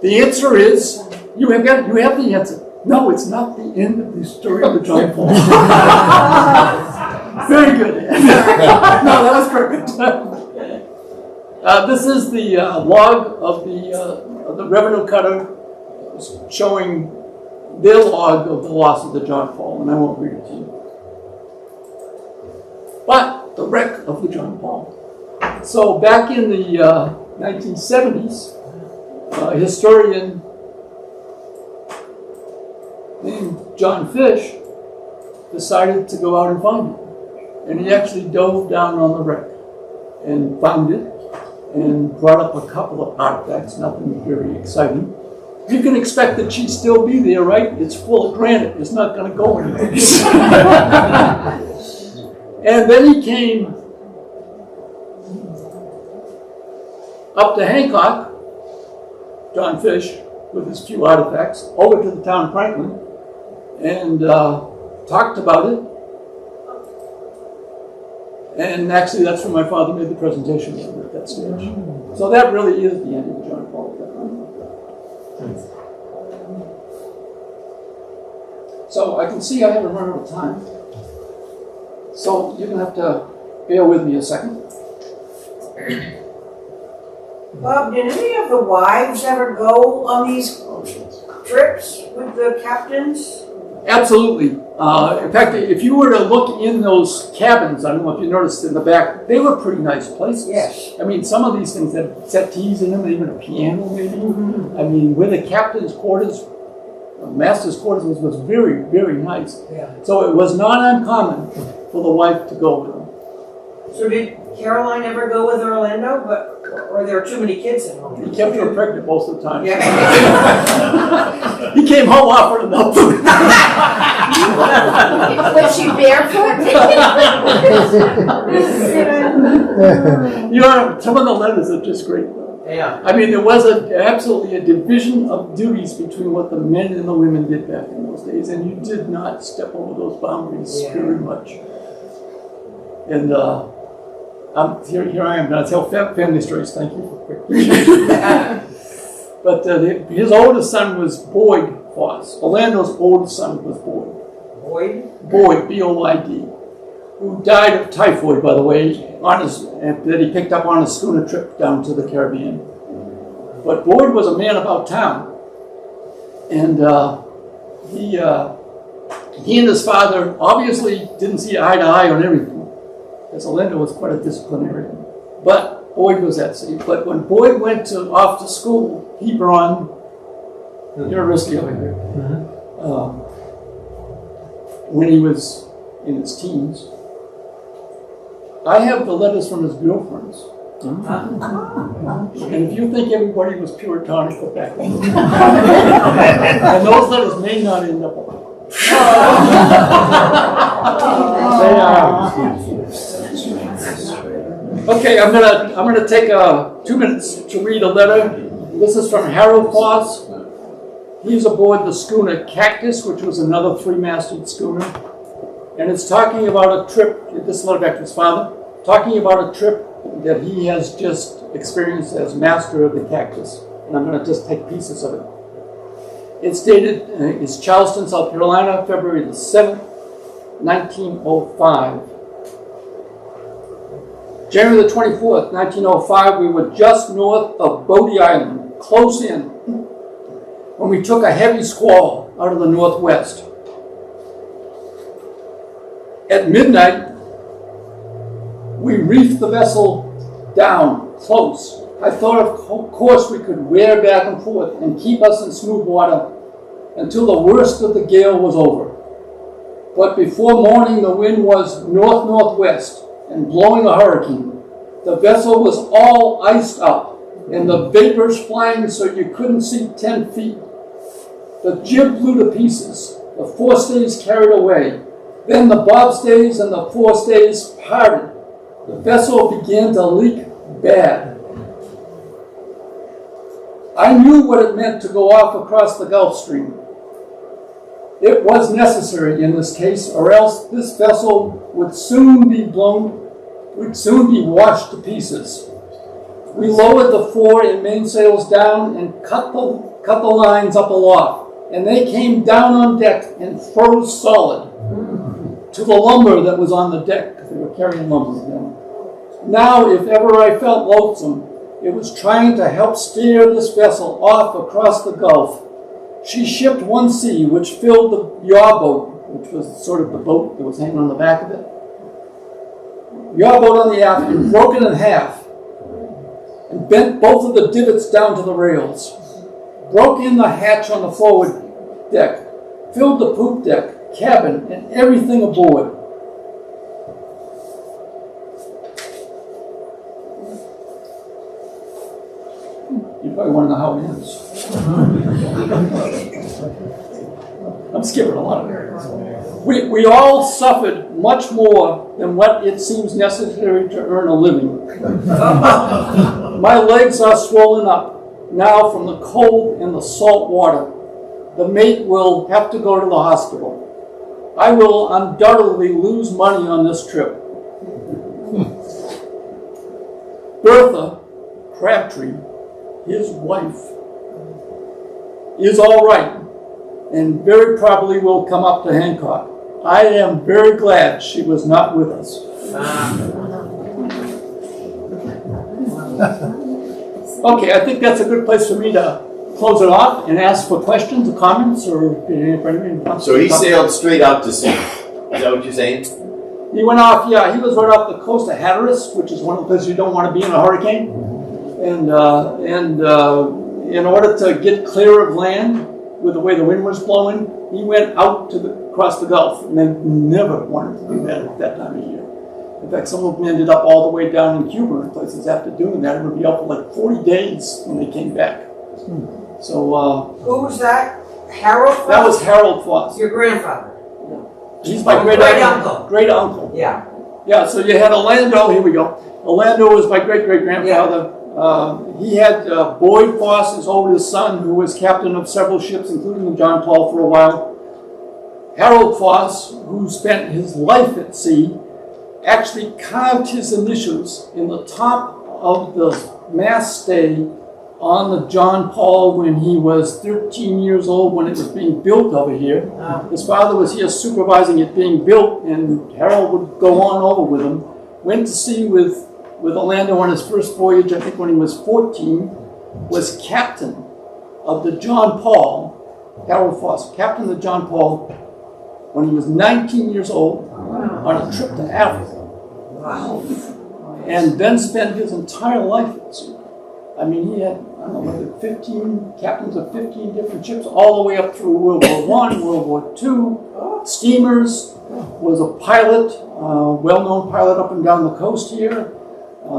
The answer is, you have the answer. No, it's not the end of the story of the John Paul. Very good. No, that was perfect. This is the log of the revenue cutter showing their log of the loss of the John Paul, and I won't read it to you. But the wreck of the John Paul. So back in the 1970s, a historian named John Fish decided to go out and find it. And he actually dove down on the wreck and found it and brought up a couple of artifacts, nothing very exciting. You can expect that she'd still be there, right? It's full of granite. It's not going to go anywhere. And then he came up to Hancock, John Fish, with his few artifacts, over to the town of Franklin, and talked about it. And actually, that's when my father made the presentation at that stage. So that really is the end of the John Paul. So I can see I haven't run out of time. So you're going to have to bear with me a second. Bob, did any of the wives ever go on these trips with the captains? Absolutely. In fact, if you were to look in those cabins, I don't know if you noticed in the back, they were pretty nice places. Yes. I mean, some of these things had settees in them, even a piano maybe. I mean, where the captain's quarters, master's quarters was very, very nice. Yeah. So it was not uncommon for the wife to go with them. So did Caroline ever go with Orlando? Or there were too many kids at home? He kept her pregnant most of the time. Yeah. He came home offering enough food. Was she barefoot? Some of the letters are just great. Yeah. I mean, there was absolutely a division of duties between what the men and the women did back in those days, and you did not step over those boundaries very much. And here I am going to tell family stories. Thank you for quick. But his oldest son was Boyd Foss. Orlando's oldest son was Boyd. Boyd, B-O-Y-D, who died of typhoid, by the way, that he picked up on a schooner trip down to the Caribbean. But Boyd was a man about town, and he and his father obviously didn't see eye to eye on everything, because Orlando was quite a disciplinarian. But Boyd was at sea. But when Boyd went off to school, Hebron University over here, when he was in his teens, I have the letters from his girlfriends. And if you think everybody was puritanical back then, and those letters may not end up on. They are. Okay, I'm gonna take 2 minutes to read a letter. This is from Harold Foss. He's aboard the schooner Cactus, which was another 3-masted schooner. And it's talking about a trip, this is a letter back to his father, talking about a trip that he has just experienced as master of the Cactus. And I'm going to just take pieces of it. It's dated, it's Charleston, South Carolina, February the 7th, 1905. January the 24th, 1905, we were just north of Bodie Island, close in, when we took a heavy squall out of the northwest. At midnight, we reefed the vessel down close. I thought, of course, we could wear back and forth and keep us in smooth water until the worst of the gale was over. But before morning, the wind was north-northwest and blowing a hurricane. The vessel was all iced up and the vapors flying so you couldn't see 10 feet. The jib blew to pieces. The forestays carried away. Then the bobstays and the forestays parted. The vessel began to leak bad. I knew what it meant to go off across the Gulf Stream. It was necessary in this case, or else this vessel would soon be washed to pieces. We lowered the fore and mainsails down and cut the lines up aloft, and they came down on deck and froze solid to the lumber that was on the deck, because they were carrying lumber. Now, if ever I felt loathsome, it was trying to help steer this vessel off across the Gulf. She shipped one sea, which filled the yaw boat, which was sort of the boat that was hanging on the back of it. Yaw boat on the aft, and broke it in half, and bent both of the divots down to the rails. Broke in the hatch on the forward deck, filled the poop deck, cabin, and everything aboard. You probably want to know how it ends. I'm skipping a lot of it. We all suffered much more than what it seems necessary to earn a living. My legs are swollen up now from the cold and the salt water. The mate will have to go to the hospital. I will undoubtedly lose money on this trip. Bertha Crabtree, his wife, is all right and very probably will come up to Hancock. I am very glad she was not with us. Okay, I think that's a good place for me to close it off and ask for questions or comments, or did anybody? So he sailed straight out to sea. Is that what you're saying? He went off, yeah, he was right off the coast of Hatteras, which is one of the places you don't want to be in a hurricane. And in order to get clear of land with the way the wind was blowing, he went out to across the Gulf, and they never wanted to do that at that time of year. In fact, some of them ended up all the way down in Cuba and places after doing that. It would be up for like 40 days when they came back. So Who was that? Harold Foss? that was Harold Foss. Your grandfather? He's my great uncle. Great uncle. Yeah. Yeah, so you had Orlando, here we go. Orlando was my great-great-grandfather. He had Boyd Foss, his oldest son, who was captain of several ships, including the John Paul for a while. Harold Foss, who spent his life at sea, actually carved his initials in the top of the mast stay on the John Paul when he was 13 years old when it was being built over here. His father was here supervising it being built, and Harold would go on over with him. Went to sea with Orlando on his first voyage, I think when he was 14, was captain of the John Paul, Harold Foss, captain of the John Paul, when he was 19 years old on a trip to Africa. And then spent his entire life at sea. I mean, he had, I don't know, 15 captains of 15 different ships, all the way up through World War I, World War II, steamers, was a pilot, well-known pilot up and down the coast here.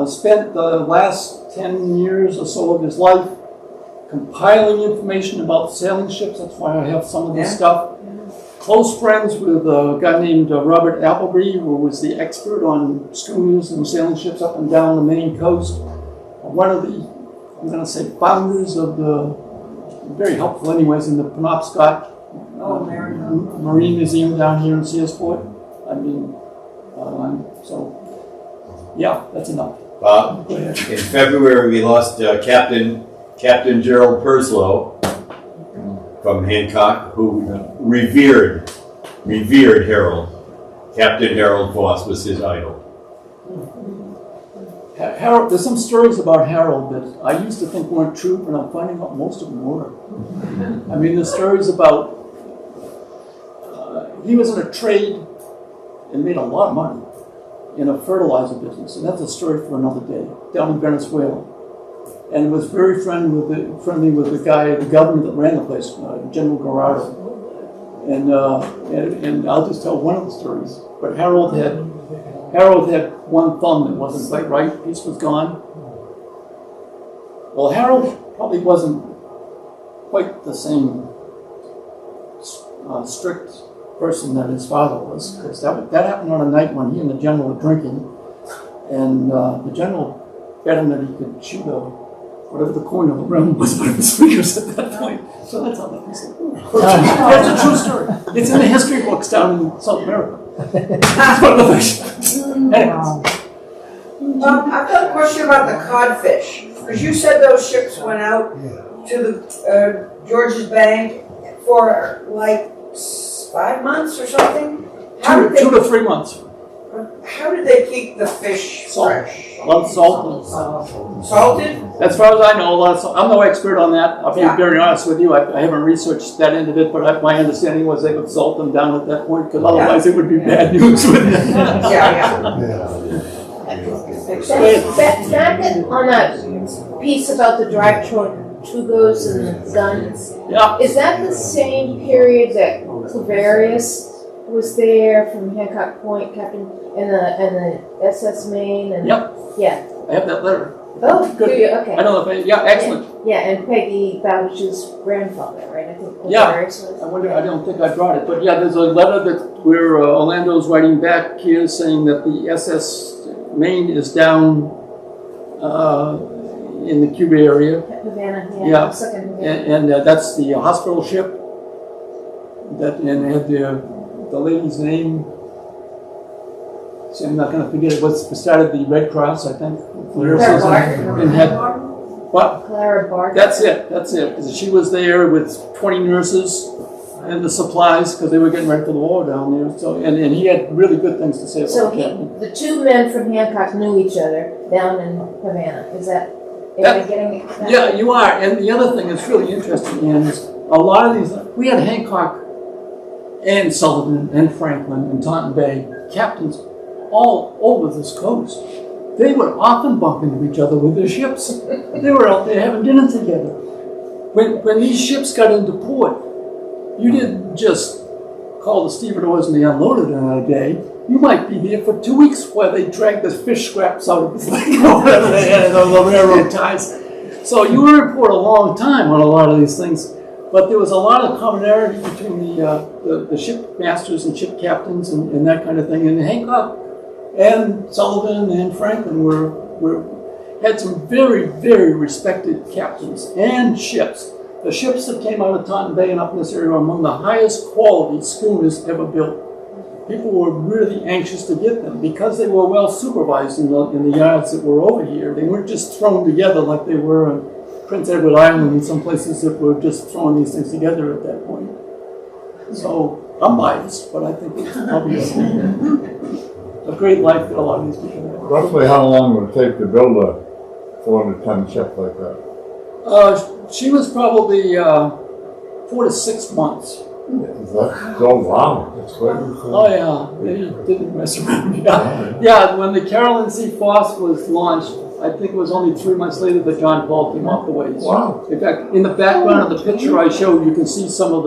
Spent the last 10 years or so of his life compiling information about sailing ships. That's why I have some of this stuff. Close friends with a guy named Robert Appleby, who was the expert on schooners and sailing ships up and down the Maine coast. One of the, I'm going to say, founders of the, very helpful anyways, in the Penobscot Marine Museum down here in Searsport. I mean, so, yeah, that's enough. Bob, in February we lost Captain Gerald Perslow from Hancock, who revered Harold. Captain Harold Foss was his idol. Harold, there's some stories about Harold that I used to think weren't true, but I'm finding out most of them were. I mean, there's stories about he was in a trade and made a lot of money in a fertilizer business, and that's a story for another day, down in Venezuela. And was very friendly with the guy, the governor that ran the place, General Gerardo. And I'll just tell one of the stories. But Harold had one thumb that wasn't quite right. Piece was gone. Well, Harold probably wasn't quite the same strict person that his father was, because that happened on a night when he and the general were drinking, and the general bet him that he could shoot whatever the coin of the realm was out of his fingers at that point. So that's how that was. That's a true story. It's in the history books down in South America. It's one of the things. Anyways. I've got a question about the codfish, because you said those ships went out to the George's Bank for like 5 months or something? Two to 3 months. How did they keep the fish fresh? A lot of salt. Salted? As far as I know, a lot of salt. I'm no expert on that. I'll be very honest with you. I haven't researched that end of it, but my understanding was they would salt them down at that point, because otherwise it would be bad news with it. Yeah. Back on that piece about the dry tortugas and the guns, Yeah. is that the same period that Clavarius was there from Hancock Point, Captain, and the SS Maine? And, Yep. Yeah. I have that letter. Oh, Good. do you? Okay. I don't know if excellent. Yeah, and Peggy Bowditch's grandfather, right? I think Yeah. Clavarius was. I don't think I brought it, but yeah, there's a letter where Orlando's writing back here saying that the SS Maine is down in the Cuba area. Havana, Yeah. Second Havana. And that's the hospital ship. And they had the lady's name. See, I'm not going to forget it. Started the Red Cross, I think. Clara Barton. And had what? Clara Barton. That's it. 'Cause she was there with 20 nurses and the supplies, because they were getting ready for the war down there. So and he had really good things to say about So that. the two men from Hancock knew each other down in Havana. Is that? Am I getting it? Yeah, you are. And the other thing that's really interesting is a lot of these. We had Hancock and Sullivan and Franklin and Taunton Bay captains all over this coast. They would often bump into each other with their ships. They were out there having dinner together. When these ships got into port, you didn't just call the stevedores and they unloaded in a day. You might be there for 2 weeks while they dragged the fish scraps out of the thing or whatever they had on the railroad ties. So you were in port a long time on a lot of these things. But there was a lot of commonality between the ship masters and ship captains and that kind of thing. And Hancock and Sullivan and Franklin had some very, very respected captains and ships. The ships that came out of Taunton Bay and up in this area were among the highest quality schooners ever built. People were really anxious to get them because they were well supervised in the yards that were over here. They weren't just thrown together like they were on Prince Edward Island and some places that were just throwing these things together at that point. So I'm biased, but I think it's probably a great life that a lot of these people have. Roughly how long would it take to build a 400-ton ship like that? She was probably 4 to 6 months. Is that so long? That's quite Oh yeah, they didn't mess around. Yeah, when the Carolyn C. Foss was launched, I think it was only 3 months later that John Paul came off the waves. Wow. In fact, in the background of the picture I showed, you can see some of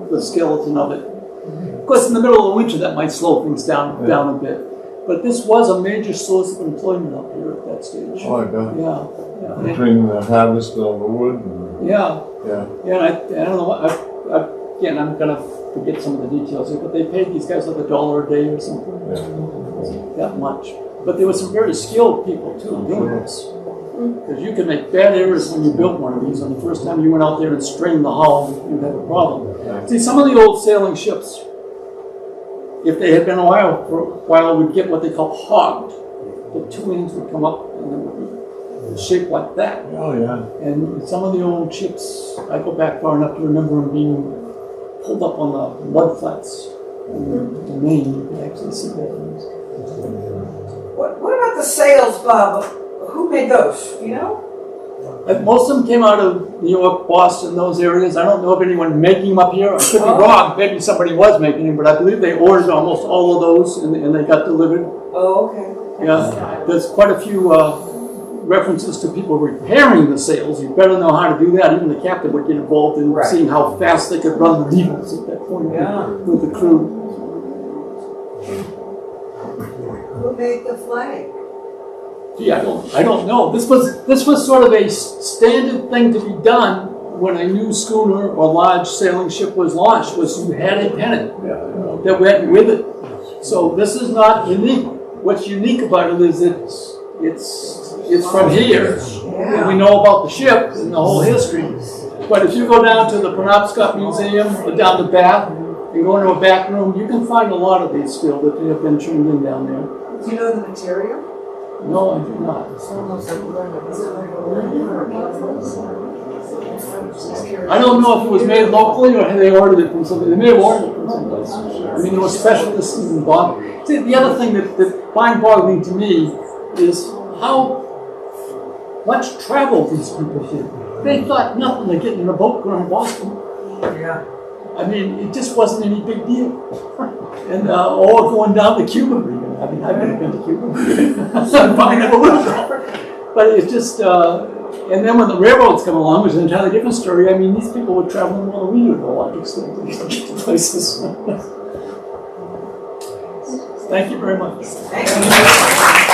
the skeleton of it. Of course, in the middle of the winter, that might slow things down a bit. But this was a major source of employment up here at that stage. Oh, I bet. Yeah. Between the harvest of the wood and... Yeah. Yeah. I don't know what, again, I'm going to forget some of the details here, but they paid these guys like $1 a day or something. That much. But there were some very skilled people too doing this. Because you could make bad errors when you built one of these. And the first time you went out there and strained the hull, you'd have a problem. See, some of the old sailing ships, if they had been for a while, would get what they call hogged. The two ends would come up and they would be shaped like that. Oh, yeah. And some of the old ships, I go back far enough to remember them being pulled up on the mud flats in Maine. You can actually see that. What about the sails, Bob, who made those? You know? Most of them came out of New York, Boston, those areas. I don't know of anyone making them up here. I could be wrong. Maybe somebody was making them, but I believe they ordered almost all of those and they got delivered. Oh, okay. Yeah, there's quite a few references to people repairing the sails. You better know how to do that. Even the captain would get involved in Right. seeing how fast they could run the needles at that point Yeah. with the crew. Who made the flag? Gee, I don't know. This was sort of a standard thing to be done when a new schooner or large sailing ship was launched. Was you had a pennant that went with it. So this is not unique. What's unique about it is it's from here. And we know about the ship and the whole history. But if you go down to the Penobscot Museum or down to Bath and go into a back room, you can find a lot of these still that have been turned in down there. Do you know the material? No, I do not. I don't know if it was made locally or had they ordered it from somebody. They may have ordered it from someplace. I mean, there were specialists in Bob. See, the other thing that mind-boggling to me is how much travel these people did. They thought nothing of getting in a boat going to Boston. Yeah. I mean, it just wasn't any big deal. And or going down to Cuba. I mean, I've never been to Cuba. I never would have. But it's just, and then when the railroads come along, which is an entirely different story. I mean, these people were traveling more than we would to a large extent to get to places. Thank you very much. Thank you.